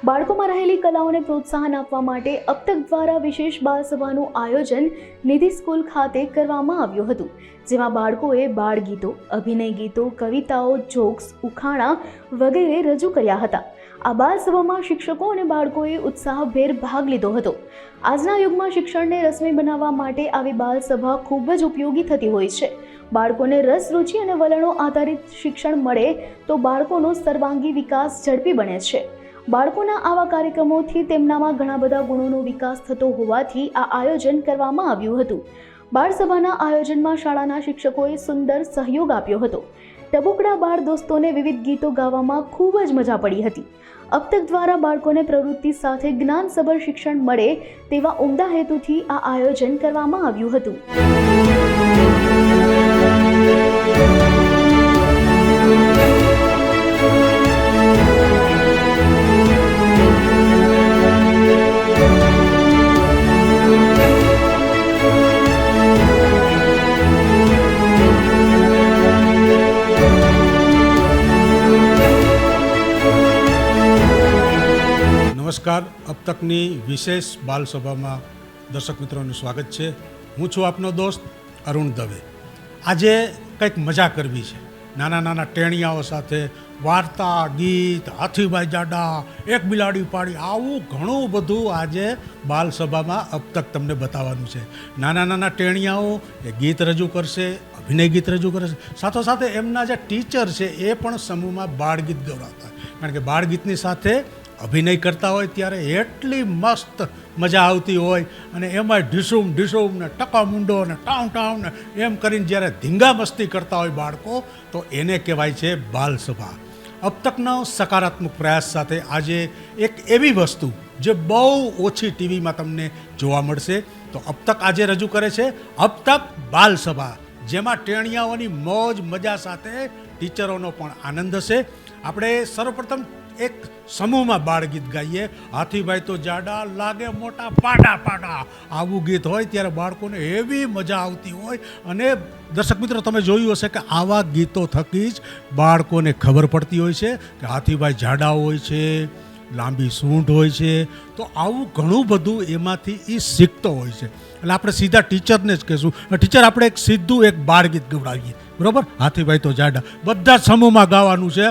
બાળકોમાં રહેલી કલાઓને પ્રોત્સાહન આપવા માટે અબતક દ્વારા વિશેષ બાલસભાનું આયોજન નિધિ સ્કૂલ ખાતે કરવામાં આવ્યું હતું, જેમાં બાળકોએ બાળગીતો, અભિનય ગીતો, કવિતાઓ, જોક્સ, ઉખાણા વગેરે રજૂ કર્યા હતા. આ બાલસભામાં શિક્ષકો અને બાળકોએ ઉત્સાહભેર ભાગ લીધો હતો. આજના યુગમાં શિક્ષણને રસમય બનાવવા માટે આવી બાલસભા ખૂબ જ ઉપયોગી થતી હોય છે. બાળકોને રસ, રુચિ અને વલણો આધારિત શિક્ષણ મળે તો બાળકોનો સર્વાંગી વિકાસ ઝડપી બને છે. બાળકોના આવા કાર્યક્રમોથી તેમનામાં ઘણા બધા ગુણોનો વિકાસ થતો હોવાથી આ આયોજન કરવામાં આવ્યું હતું. બાળસભાના આયોજનમાં શાળાના શિક્ષકોએ સુંદર સહયોગ આપ્યો હતો. ટબુકડા બાળ દોસ્તોને વિવિધ ગીતો ગાવામાં ખૂબ જ મજા પડી હતી. અબતક દ્વારા બાળકોને પ્રવૃત્તિ સાથે જ્ઞાનસભર શિક્ષણ મળે તેવા ઉમદા હેતુથી આ આયોજન કરવામાં આવ્યું હતું. નમસ્કાર. અબતકની વિશેષ બાલસભામાં દર્શક મિત્રોનું સ્વાગત છે. હું છું આપનો દોસ્ત અરુણ દવે. આજે કંઈક મજા કરવી છે. નાના નાના ટેણિયાઓ સાથે વાર્તા, ગીત, હાથીભાઈ જાડા, એક બિલાડી પાડી, આવું ઘણું બધું આજે બાલસભામાં અબતક તમને બતાવવાનું છે. નાના નાના ટેણિયાઓ એ ગીત રજૂ કરશે, અભિનય ગીત રજૂ કરશે, સાથોસાથે એમના જે ટીચર છે એ પણ સમૂહમાં બાળગીત ગવડાવતા હોય. કારણ કે બાળગીતની સાથે અભિનય કરતા હોય ત્યારે એટલી મસ્ત મજા આવતી હોય, અને એમાંય ઢીસુમ ઢીસુમ ને ટકા મુંડો ને ટાઉં ટાઉં ને એમ કરીને જ્યારે ધીંગા મસ્તી કરતા હોય બાળકો, તો એને કહેવાય છે બાલસભા. અબતકનો સકારાત્મક પ્રયાસ સાથે આજે એક એવી વસ્તુ જે બહુ ઓછી ટીવીમાં તમને જોવા મળશે, તો અબતક આજે રજૂ કરે છે અબતક બાલસભા, જેમાં ટેણિયાઓની મોજ મજા સાથે ટીચરોનો પણ આનંદ હશે. આપણે સર્વપ્રથમ એક સમૂહમાં બાળગીત ગાઈએ. હાથીભાઈ તો જાડા, લાગે મોટા પાડા પાડા, આવું ગીત હોય ત્યારે બાળકોને એવી મજા આવતી હોય. અને દર્શક મિત્રો, તમે જોયું હશે કે આવા ગીતો થકી જ બાળકોને ખબર પડતી હોય છે કે હાથીભાઈ જાડા હોય છે, લાંબી સૂંઢ હોય છે, તો આવું ઘણું બધું એમાંથી એ શીખતો હોય છે. એટલે આપણે સીધા ટીચરને જ કહેશું, ટીચર આપણે એક સીધું એક બાળગીત ગવડાવીએ, બરાબર? હાથીભાઈ તો જાડા બધા જ સમૂહમાં ગાવાનું છે,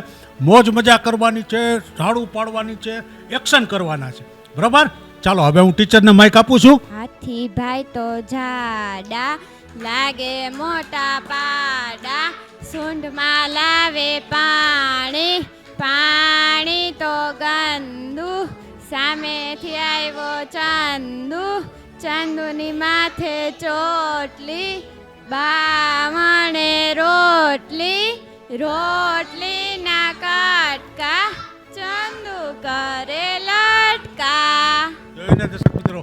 મોજ મજા કરવાની છે, ઝાડુ પાડવાની છે, એક્શન કરવાના છે, બરાબર? ચાલો, હવે હું ટીચરને માઇક આપું છું. હાથીભાઈ તો જાડા, લાગે મોટા પાડા, સૂંઢમાં લાવે પાણી, પાણી તો ગંદુ, સામેથી આવ્યો ચંદુ, ચંદુની માથે ચોટલી, બામણે રોટલી, રોટલી ના કટકા, ચંદુ કરે લટકા. જોઈને દર્શક મિત્રો,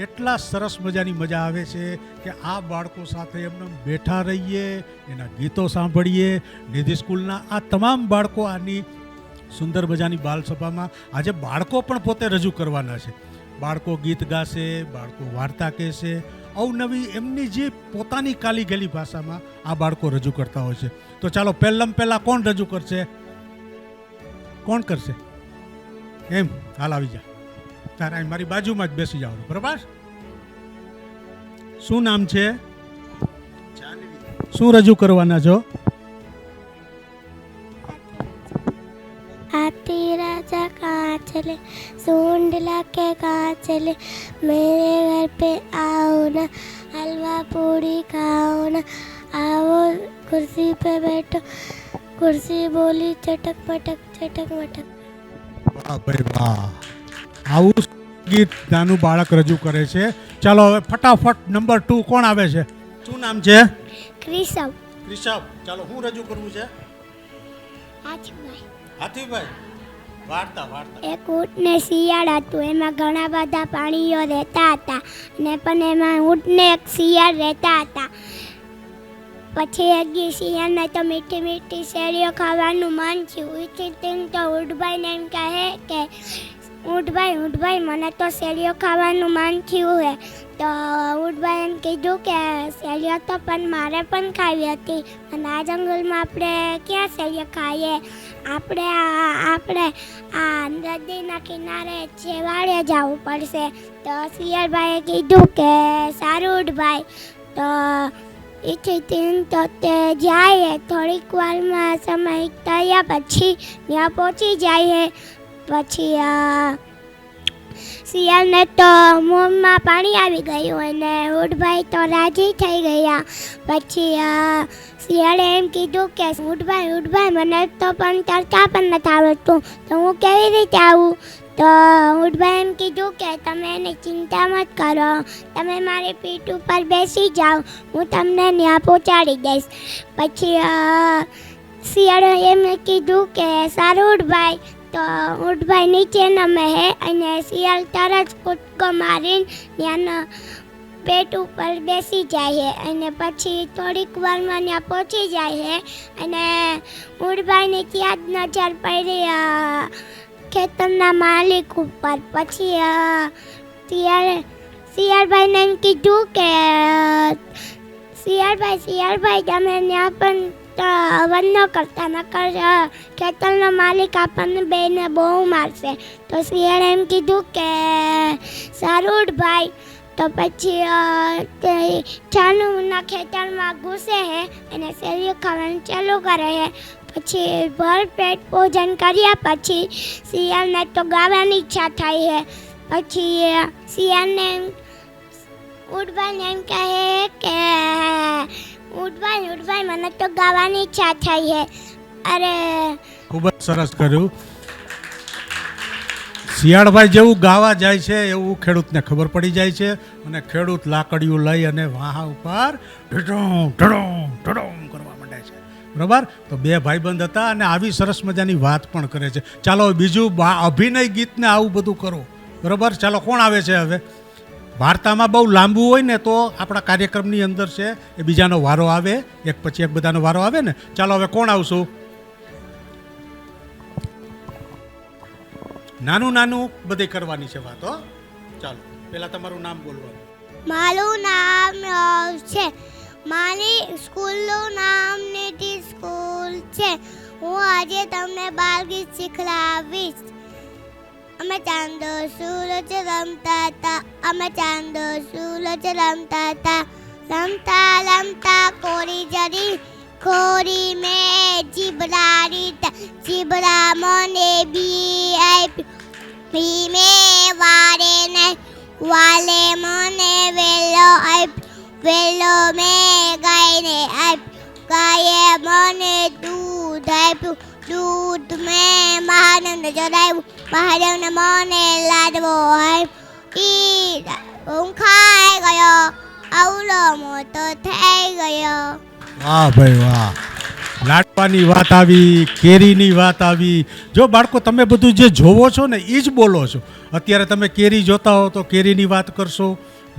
એટલા સરસ મજાની મજા આવે છે કે આ બાળકો સાથે એમને બેઠા રહીએ, એના ગીતો સાંભળીએ. નિધિ સ્કૂલના આ તમામ બાળકો આની સુંદર મજાની બાલસભામાં આજે બાળકો પણ પોતે રજૂ કરવાના છે. બાળકો ગીત ગાશે, બાળકો વાર્તા કહેશે, અવનવી એમની જે પોતાની કાલી ગેલી ભાષામાં આ બાળકો રજૂ કરતા હોય છે. તો ચાલો, પહેલાં કોણ રજૂ કરશે? કોણ કરશે? એમ હાલ આવી જા, તારે મારી બાજુમાં જ બેસી જવાનું, બરાબર? શું નામ છે? શું રજૂ કરવાના છો? हाथी राजा कहाँ चले, सूंड लाके कहाँ चले, मेरे घर पे आओ ना, हलवा पूरी खाओ ना, आओ कुर्सी पे बैठो, कुर्सी बोली चटक पटक चटक मटक. વાહ ભાઈ વાહ, આવું ગીત નાનું બાળક રજૂ કરે છે. ચાલો, હવે ફટાફટ નંબર 2 કોણ આવે છે? શું નામ છે? ક્રિસવ. રિષભ. ચાલો, હું રજૂ કરવું છે? હાથીભાઈ, વાર્તા. એક ઊંટને શિયાળ હતું, એમાં ઘણા બધા પ્રાણીઓ રહેતા હતા, ને પણ એમાં ઊંટને એક શિયાળ રહેતા હતા. પછી એક દિવસ શિયાળને તો મીઠી મીઠી શેરીઓ ખાવાનું મન થયું. ઉઠી તો ઊંટભાઈને એમ કહે કે ઊંટભાઈ મને તો શેરીઓ ખાવાનું મન થયું હે. તો ઊંટભાઈ એમ કીધું કે શેરીઓ તો પણ મારે પણ ખાવી હતી, અને આ જંગલમાં આપણે ક્યાં શેરીઓ ખાઈએ, આપણે આ નદીના કિનારે છેવાડે જવું પડશે. તો શિયાળભાઈએ કીધું કે સારું ભાઈ. તો એથી તો તે જાય થોડીક વારમાં સમય થયા પછી ત્યાં પહોંચી જાય. પછી શિયાળને તો મોંમાં પાણી આવી ગયું અને ઉડભાઈ તો રાજી થઈ ગયા. પછી શિયાળે એમ કીધું કે ઉડભાઈ મને તો પણ તરતા પણ નથી આવડતું, તો હું કેવી રીતે આવું? તો ઉડભાઈ એમ કીધું કે તમે એની ચિંતા મત કરો, તમે મારી પીઠ ઉપર બેસી જાઓ, હું તમને ત્યાં પહોંચાડી દઈશ. પછી શિયાળે એમ કીધું કે સારું ઉડભાઈ. તો ઉડભાઈ નીચે નમે અને શિયાળ તરત કૂદકો મારીને ત્યાંના પેટ ઉપર બેસી જાય અને પછી થોડીક વારમાં ત્યાં પહોંચી જાય. અને ઉડભાઈને ત્યાં જ નજર પડી ખેતરના માલિક ઉપર. પછી શિયાળભાઈને એમ કીધું કે શિયાળભાઈ તમે ત્યાં પણ અવન ન કરતા, નકર ખેતરનો માલિક આપણને બેને બહુ મારશે. તો શિયાળે એમ કીધું કે સારું ભાઈ. તો પછી ચાનુના ખેતરમાં ઘૂસે અને શેરીઓ ખાવાનું ચાલુ કરે. પછી ભરપેટ ભોજન કર્યા પછી શિયાળને તો ગાવાની ઈચ્છા થાય. પછી શિયાળને ઉડભાઈને એમ કહે કે ઉડભાઈ મને તો ગાવાની ઈચ્છા થઈ છે. અરે ખૂબ જ સરસ કર્યું. શિયાળભાઈ જેવું ગાવા જાય છે એવું ખેડૂતને ખબર પડી જાય છે અને ખેડૂત લાકડીઓ લઈ અને વાહ ઉપર ઢડોમ ઢડોમ ઢડોમ કરવા માંડે છે. બરાબર? તો બે ભાઈબંધ હતા અને આવી સરસ મજાની વાત પણ કરે છે. ચાલો બીજું અભિનય ગીતને આવું બધું કરો. બરાબર? ચાલો કોણ આવે છે હવે? વાર્તામાં બહુ લાંબુ હોય ને તો આપણા કાર્યક્રમની અંદર છે એ બીજાનો વારો આવે, એક પછી એક બધાનો વારો આવે ને. ચાલો હવે કોણ આવશું? નાનું બધી કરવાની છે વાતો. ચાલો પહેલા તમારું નામ બોલવાનું. મારું નામ છે, મારી સ્કૂલનું નામ નિધિ સ્કૂલ છે. હું આજે તમને બાળગીત શીખડાવીશ. અમે ચાંદો સૂરજ રમતા હતા, અમે ચાંદો સૂરજ રમતા હતા. રમતા કોરી જરી ખોરી મેં જીબડારી, જીબડા મને બી આપી, બી મેં વારે નહીં, વાલે મને વેલો આપી, વેલો મેં ગાયને આપી, ગાયે મને દૂધ આપ્યું, દૂધ મેં મહાદેવને ચડાવ્યું, મહાદેવને મને લાડવો આપ્યો. હું ખાઈ ગયો, આવડો મોટો થઈ ગયો. વાહ ભાઈ વાહ. લાડવાની વાત આવી, કેરીની વાત આવી. જો બાળકો તમે બધું જે જોવો છો ને એ જ બોલો છો. અત્યારે તમે કેરી જોતા હો તો કેરીની વાત કરશો.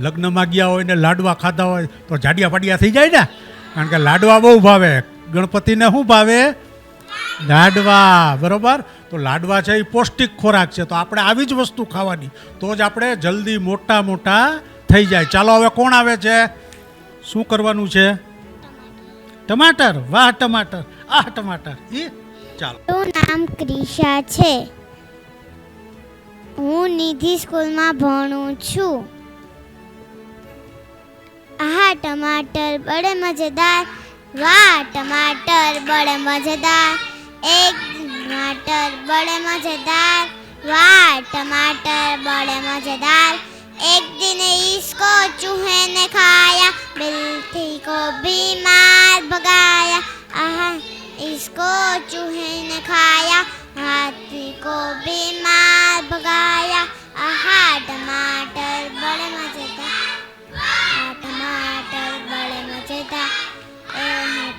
લગ્નમાં ગયા હોય ને લાડવા ખાધા હોય તો જાડિયા પાડિયા થઈ જાય ને, કારણ કે લાડવા બહુ ભાવે. ગણપતિને શું ભાવે? લાડવા. બરાબર? તો લાડવા છે એ પૌષ્ટિક ખોરાક છે, તો આપણે આવી જ વસ્તુ ખાવાની, તો જ આપણે જલ્દી મોટા થઈ જાય. ચાલો હવે કોણ આવે છે? શું કરવાનું છે? ટમાટર. વાહ ટમાટર, ટમાટર. ચાલો. મારું નામ ક્રિશા છે. હું નિધિ સ્કૂલમાં ભણું છું. ટમાટર બડે મજેદાર, વાહ ટમાટર બડે મજેદાર, એક टमाटर बड़े मजेदार, वाह टमाटर बड़े मजेदार। एक दिन इसको चूहे ने खाया, बिल्ली को बीमार भगाया। आहा, इसको चूहे ने खाया, हाथी को बीमार भगाया। आहा, टमाटर बड़े मजेदार, टमाटर बड़े मजेदार,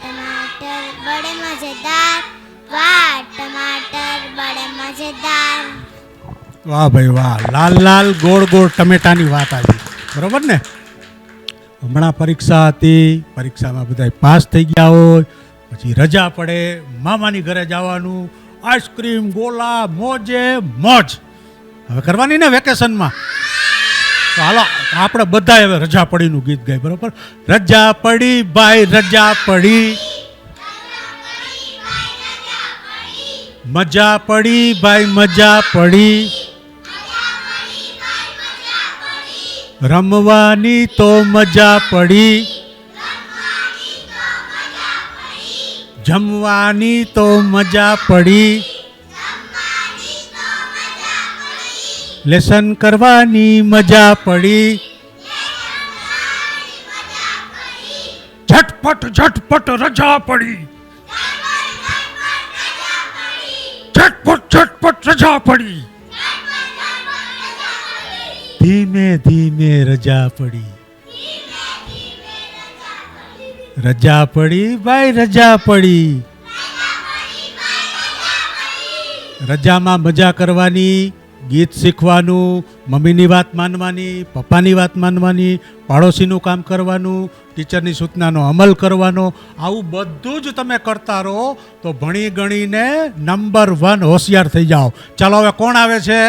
टमाटर बड़े मजेदार, वाह टमाटर बड़े मजेदार। વાહ ભાઈ વાહ. લાલ લાલ ગોળ ગોળ ટમેટાની વાત આવી. બરાબર ને? હમણાં પરીક્ષા હતી, પરીક્ષામાં બધા પાસ થઈ ગયા હોય, પછી રજા પડે, મામાની ઘરે જવાનું, આઈસ્ક્રીમ, ગોલા, મોજે મોજ હવે કરવાની ને વેકેશનમાં. તો હાલો આપણે બધા હવે રજા પડીનું ગીત ગાય. બરાબર? રજા પડી ભાઈ રજા પડી, મજા પડી ભાઈ મજા પડી, રમવાની તો મજા પડી, જમવાની તો મજા પડી, લેસન કરવાની મજા પડી, ઝટપટ ઝટપટ રજા પડી, ઝટપટ ઝટપટ રજા પડી, ધીમે ધીમે રજા પડી, રજા પડી ભાઈ રજા પડી, રજામાં મજા કરવાની, ગીત શીખવાનું, મમ્મીની વાત માનવાની, પપ્પાની વાત માનવાની, પાડોશીનું કામ કરવાનું, ટીચરની સૂચનાનો અમલ કરવાનો, આવું બધું જ તમે કરતા રહો તો ભણી ગણીને નંબર 1 હોશિયાર થઈ જાઓ. ચાલો હવે કોણ આવે છે?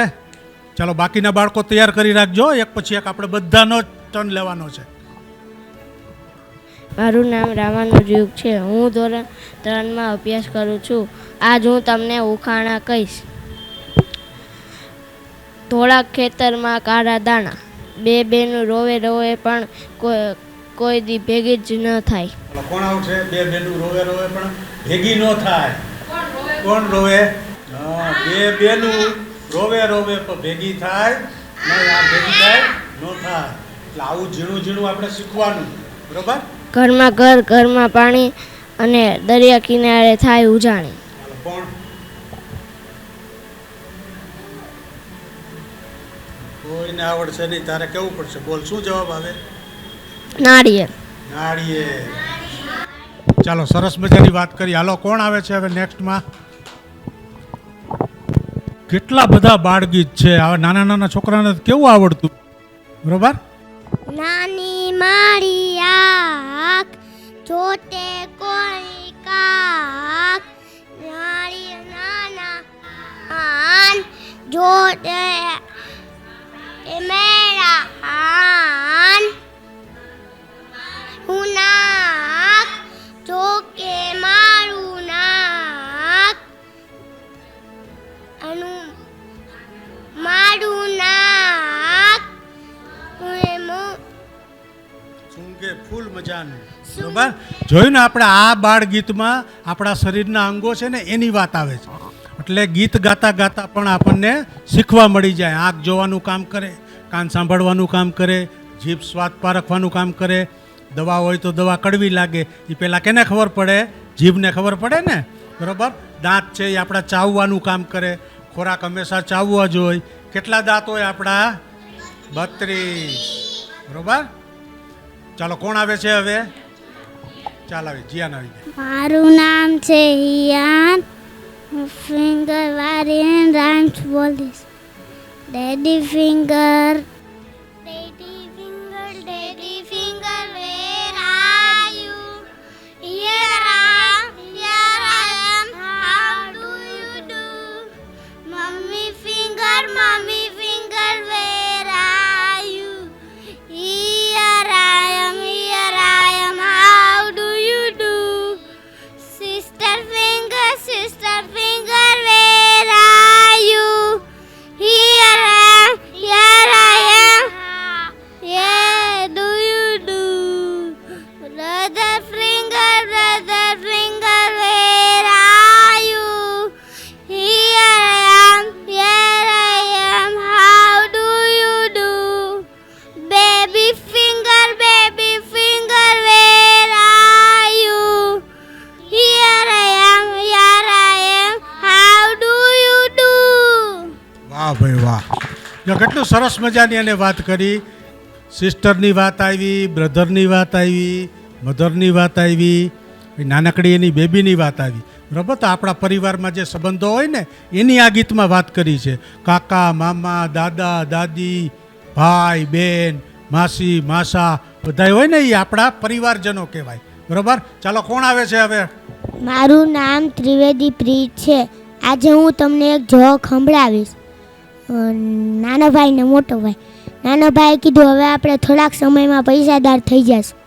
ચાલો બાકીના બાળકો તૈયાર કરી રાખજો, એક પછી એક આપણે બધાનો ટર્ન લેવાનો છે. મારું નામ રામાનુજયુગ છે. હું ધોરણ 3માં અભ્યાસ કરું છું. આજ હું તમને ઉખાણા કહીશ. થોડાક ખેતરમાં કાળા દાણા, બે બેનું રોવે રોવે પણ કોઈ દી ભેગી જ ન થાય. કોણ આવશે? બે બેનું રોવે રોવે પણ ભેગી ન થાય. કોણ રોવે? બે બેનું રોવે રોવે પણ ભેગી થાય નહીં. આ ભેગી થાય ન થાય. એટલે આવું ઝીણું ઝીણું આપણે શીખવાનું. બરોબર? ઘરમાં ઘર, ઘરમાં પાણી અને દરિયા કિનારે થાય ઉજાણી. કોણ? કોઈને આવડશે નહીં, તારે કેવું પડશે. બોલ, શું જવાબ આવે? નાળિયેર. નાળિયેર. ચાલો સરસ મજાની વાત કરી. હાલો કોણ આવે છે હવે નેક્સ્ટમાં? કેટલા બધા બાળગીત છે. આવા નાના નાના છોકરાને કેવું આવડતું. બરોબર? નાની મારી આંખ જોતે કોઈ કાક, નારી નાના કાન જોતે એ મેરા હાન, હું નાક જોકે મારું નાક, અનુ મારું નાક સૂંઘે ફૂલ મજાનું. બરોબર? જોયું ને આપણે આ બાળ ગીતમાં આપણા શરીરના અંગો છે ને એની વાત આવે છે. એટલે ગીત ગાતા ગાતા પણ આપણને શીખવા મળી જાય. આંખ જોવાનું કામ કરે, કાન સાંભળવાનું કામ કરે, જીભ સ્વાદ પારખવાનું કામ કરે. દવા હોય તો દવા કડવી લાગે એ પહેલાં કેને ખબર પડે? જીભને ખબર પડે ને. બરોબર? દાંત છે એ આપણા ચાવવાનું કામ કરે. ખોરાક હંમેશા ચાવવા જોઈએ. કેટલા દાંત હોય આપણા? 32. બરોબર? ચાલો કોણ આવે છે હવે? ચાલ આવે, જીયાન આવી જાય. મારું નામ છે હિયાન. ફિંગર વારીને રાઇમ્સ બોલીશ. Daddy finger, daddy finger, daddy finger, where are you? Here I am, how do you do? Mummy finger, where are you? Here I am, how do you do? Sister finger, where are you? Here I am, yeah, do you do? Brother finger, where are you? Here I am, how do you do? Baby finger, where are you? Here I am, how do you do? વાહ ભાઈ વાહ. જો કેટલું સરસ મજાની એને વાત કરી. સિસ્ટરની વાત આવી, બ્રધરની વાત આવી, મધરની વાત આવી, નાનકડી એની બેબીની વાત આવી. બરાબર? તો આપણા પરિવારમાં જે સંબંધો હોય ને એની આ ગીતમાં વાત કરી છે. કાકા, મામા, દાદા, દાદી, ભાઈ, બેન, માસી, માસા બધા હોય ને એ આપણા પરિવારજનો કહેવાય. બરાબર? ચાલો કોણ આવે છે હવે? મારું નામ ત્રિવેદી પ્રીત છે. આજે હું તમને એક જોક સંભળાવીશ. નાનો ભાઈ ને મોટો ભાઈ. નાનો ભાઈ કીધું હવે આપણે થોડાક સમયમાં પૈસાદાર થઈ જશું.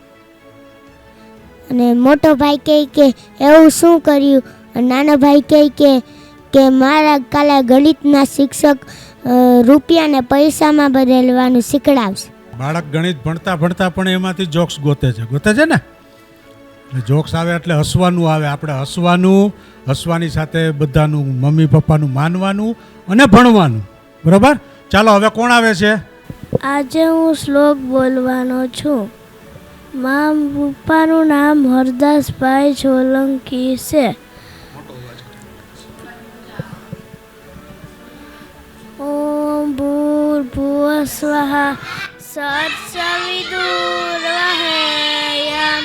અને મોટો ભાઈ કહે કે એવું શું કર્યું? અને નાનો ભાઈ કહે કે કે મારા કાલે ગણિતના શિક્ષક રૂપિયાને પૈસામાં બદલવાનું શીખડાવશે. બાળક ગણિત ભણતા ભણતા પણ એમાંથી જોક્સ ગોતે છે ને. એટલે જોક્સ આવે એટલે હસવાનું આવે. આપણે હસવાની સાથે બધાનું મમ્મી પપ્પાનું માનવાનું અને ભણવાનું. બરાબર. ચાલો હવે કોણ આવે છે? આજે હું શ્લોક બોલવાનો છું. મા પપ્પાનું નામ હરદાસભાઈ સોલંકી છે. ઓમ ભૂર્ભુવઃ સ્વઃ સત્સવિતુર્વરેણ્યં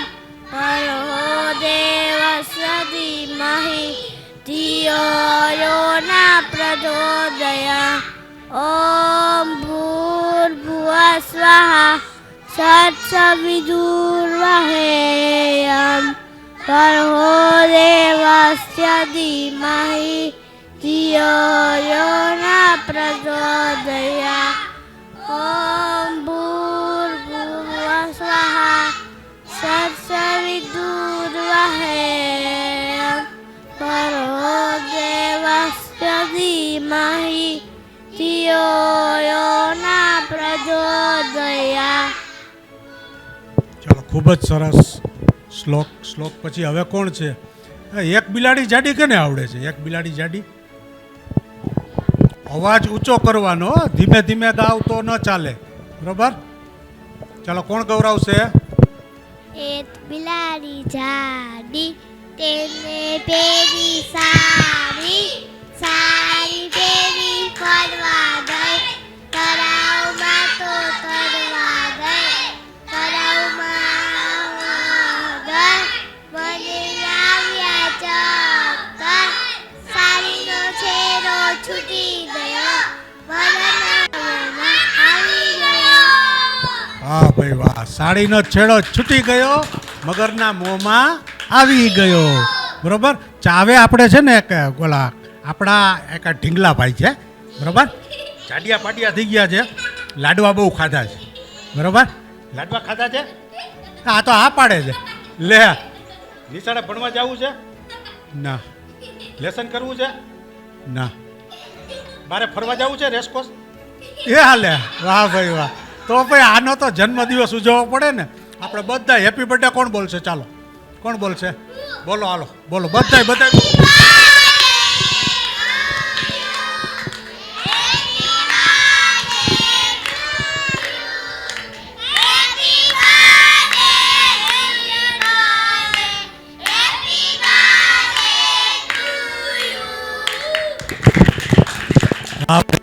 ભર્ગો દેવસ્ય ધીમહિ ધિયો યો ન પ્રચોદયાत्. ઓમ ભૂર્ભુવઃ સ્વઃ સત્સવિતુર્વરેણ્યં ભર્ગો દેવસ્ય ધીમહિ ધિયો યો ન પ્રચોદયાत्. ઓમ ભૂર્ભુવઃ સ્વઃ સત્સવિતુર્વરેણ્યં ભર્ગો દેવસ્ય ધીમહિ ધિયો યો ન પ્રચોદયાत्. ચાલો, ખૂબ જ સરસ શ્લોક પછી હવે કોણ છે? એક બિલાડી જાડી કેને આવડે છે? એક બિલાડી જાડી. અવાજ ઊંચો કરવાનો, ધીમે ધીમે ગાવ તો ન ચાલે. બરોબર. ચાલો, કોણ ગૌરવશે? એક બિલાડી જાડી તેને પેરી સારી સારી પેરી ફરવા ગઈ તળાવમાં તો તરવા ગઈ તળાવમાં ગઈ મને આવ્યા ચક્કર સાડીનો છેડો છૂટી ગયો વરનામાં આવી ગયો. હા ભાઈ વાહ. સાડીનો છેડો છૂટી ગયો, મગરના મોંમાં આવી ગયો. બરોબર. ચાવે આપણે છે ને કે ઓલા આપણા એક ઢીંગલા ભાઈ છે. બરોબર. જાડિયા પાડિયા થઈ ગયા છે. લાડવા બહુ ખાધા છે. બરોબર. લાડવા ખાધા છે. હા તો આ પાડે છે. લે, નિશાળે ભણવા જવું છે? ના. લેસન કરવું છે? ના. મારે ફરવા જવું છે રેસકોર્સ? એ હાલે. વાહ ભાઈ વાહ. તો ભાઈ આનો તો જન્મદિવસ ઉજવવો પડે ને. આપણે બધા હેપી બર્થડે કોણ બોલશે? ચાલો, કોણ બોલશે? બોલો, હાલો બોલો બધા.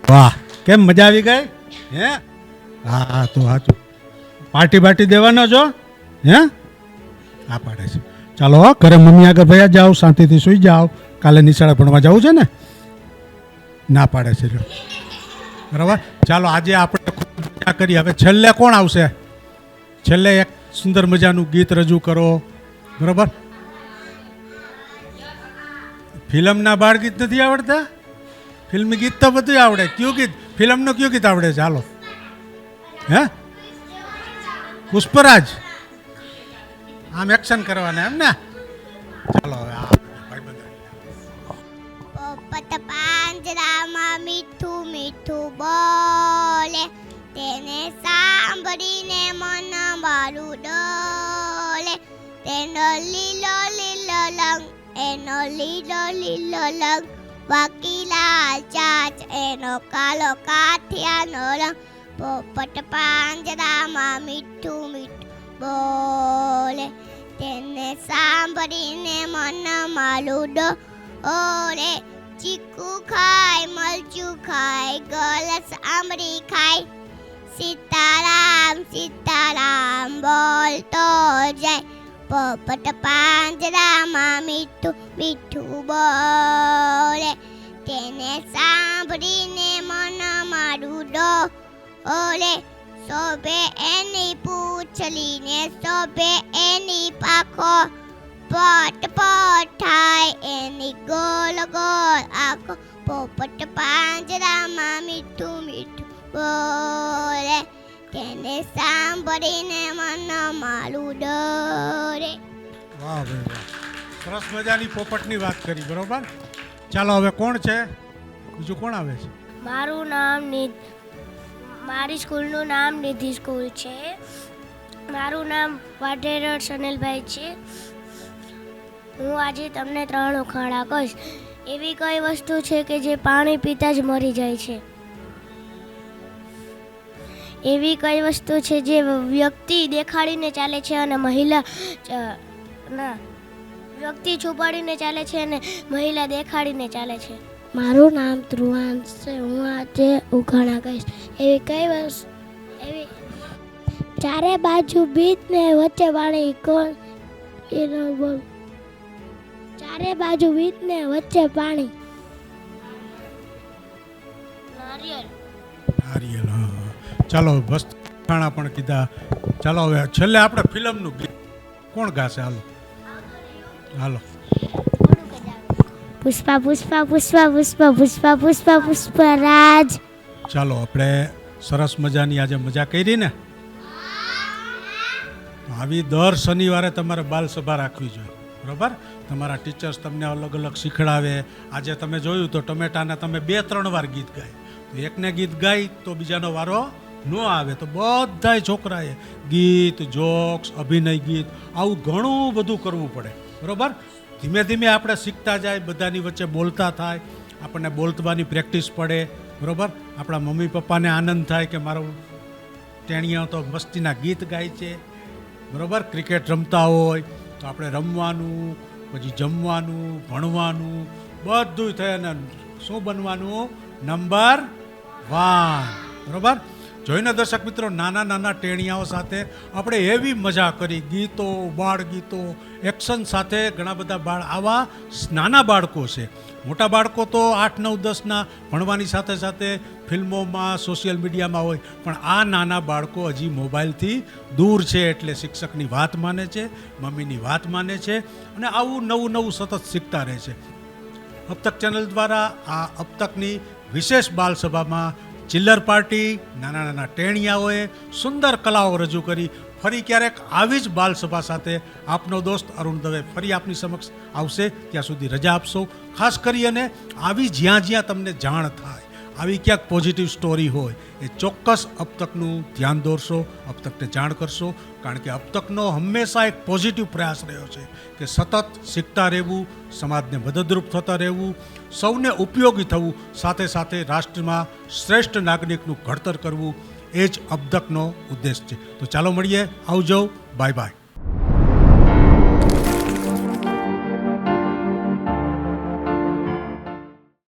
વાહ, કેમ મજા આવી ગઈ? હે? હા તો સાચું. પાર્ટી દેવાનો છો? હે? હા પાડે છે. ચાલો ઘરે મમ્મી આગળ ભયા જાઓ, શાંતિથી સૂઈ જાઓ. કાલે નિશાળે ભણવા જવું છે ને? ના પાડે છે. બરાબર. ચાલો, આજે આપણે ખૂબ મજા કરી. હવે છેલ્લે કોણ આવશે? છેલ્લે એક સુંદર મજાનું ગીત રજૂ કરો. બરાબર. ફિલ્મના બાળ ગીત નથી આવડતા? ફિલ્મી ગીત તો બધું આવડે. કયું ગીત? ફિલ્મનું કયું ગીત આવડે? ચાલો. હે? પુષ્પરાજ. આમ એક્શન કરવાના એમ ને? ચાલો હવે પોપટ પાંજરામાં મીઠું મીઠું બોલે તેને સાંભળીને મન મારું ડોલે. તેનો લીલો લીલો રંગ એનો લીલો લીલો રંગ વાકીલા ચાચ એનો કાલો કાઠિયાનો રંગ. પોપટ પાંજરામાં મીઠું મીઠું બોલે તેને સાંભળીને મન મારું ડોલે. ચીકુ ખાય મરચું ખાય ગલસ આંબળી ખાય સીતારામ સીતારામ બોલતો જાય. પોપટ પાંજરામાં મીઠું મીઠું બોલે તેને સાંભળીને મન મારું ડોલે. શોભે એની પૂંછડીને શોભે એની પાખો પોટ પોટ થાય એની ગોલ ગોલ આંખો. પોપટ પાંજરામાં મીઠું મીઠું બોલે તેને સાંભળીને મન મારું ડરે. વાહ ભાઈ વાહ. સરસ મજાની પોપટની વાત કરી. બરોબર. ચાલો હવે કોણ છે, બીજું કોણ આવે છે? મારું નામ મારી સ્કૂલનું નામ નિધિ સ્કૂલ છે. મારું નામ વાઢેર સનલભાઈ છે. હું આજે તમને 3 ઉખાણા કહીશ. એવી કઈ વસ્તુ છે કે જે પાણી પીતા જ મરી જાય છે? એવી કઈ વસ્તુ છે જે વ્યક્તિ દેખાડીને ચાલે છે અને વ્યક્તિ છુપાડીને ચાલે છે અને મહિલા દેખાડીને ચાલે છે? મારું નામ ધ્રુવાંશ છે. હું આજે ઉખાણા કહીશ. એવી કઈ વસ્તુ એવી ચારે બાજુ બીજ ને વચ્ચે પાણી કોણ? બોલ. ચારે બાજુ બીજ ને વચ્ચે પાણી. નારિયેળ. નારિયેળ. હા. ચાલો બસ ખાણા પણ કીધા. ચાલો હવે છેલ્લે આપણે ફિલ્મનું ગીત કોણ ગાશે? હાલો. પુષ્પા પુષ્પા પુષ્પા પુષ્પા પુષ્પા પુષ્પા પુષ્પરાજ. ચાલો આપણે સરસ મજાની આજે મજા કરી ને. આવી દર શનિવારે તમારે બાલ સભા રાખવી જોઈએ, બરાબર? તમારા ટીચર્સ તમને અલગ અલગ શીખડાવે. આજે તમે જોયું તો ટમેટાના તમે 2-3 વાર ગીત ગાય, તો એકને ગીત ગાય તો બીજાનો વારો ન આવે. તો બધાય છોકરાએ ગીત, જોક્સ, અભિનય ગીત આવું ઘણું બધું કરવું પડે, બરાબર? ધીમે ધીમે આપણે શીખતા જાય, બધાની વચ્ચે બોલતા થાય, આપણને બોલવાની પ્રેક્ટિસ પડે, બરાબર? આપણા મમ્મી પપ્પાને આનંદ થાય કે મારો ટેણીઓ તો મસ્તીના ગીત ગાય છે, બરાબર? ક્રિકેટ રમતા હોય તો આપણે રમવાનું, પછી જમવાનું, ભણવાનું બધું થાય અને શું બનવાનું? નંબર 1, બરાબર? જોઈને દર્શક મિત્રો, નાના નાના ટેણિયાઓ સાથે આપણે એવી મજા કરી, ગીતો, બાળ ગીતો, એક્શન સાથે. ઘણા બધા આવા નાના બાળકો છે. મોટા બાળકો તો 8, 9, 10ના ભણવાની સાથે સાથે ફિલ્મોમાં, સોશિયલ મીડિયામાં હોય, પણ આ નાના બાળકો હજી મોબાઈલથી દૂર છે. એટલે શિક્ષકની વાત માને છે, મમ્મીની વાત માને છે અને આવું નવું નવું સતત શીખતા રહે છે. અબતક ચેનલ દ્વારા આ અબતકની વિશેષ બાલસભામાં ચિલ્લર પાર્ટી, નાના નાના ટેણિયાઓએ સુંદર કલાઓ રજૂ કરી. ફરી ક્યારેક આવી જ બાલસભા સાથે આપનો દોસ્ત અરુણ દવે ફરી આપની સમક્ષ આવશે. ત્યાં સુધી રજા આપશો. ખાસ કરી અને આવી જ્યાં જ્યાં તમને જાણ થાય, આવી ક્યાંક પોઝિટિવ સ્ટોરી હોય, એ ચોક્કસ અબતકનું ધ્યાન દોરશો, અબતકને જાણ કરશો. કારણ કે અબતકનો હંમેશા એક પોઝિટિવ પ્રયાસ રહ્યો છે કે સતત શીખતા રહેવું, સમાજને મદદરૂપ થતા રહેવું, સૌને ઉપયોગી થવું, સાથે સાથે રાષ્ટ્રમાં શ્રેષ્ઠ નાગરિકનું ઘડતર કરવું, એ જ અબતકનો ઉદ્દેશ છે. તો ચાલો મળીએ. આવજો. Bye bye.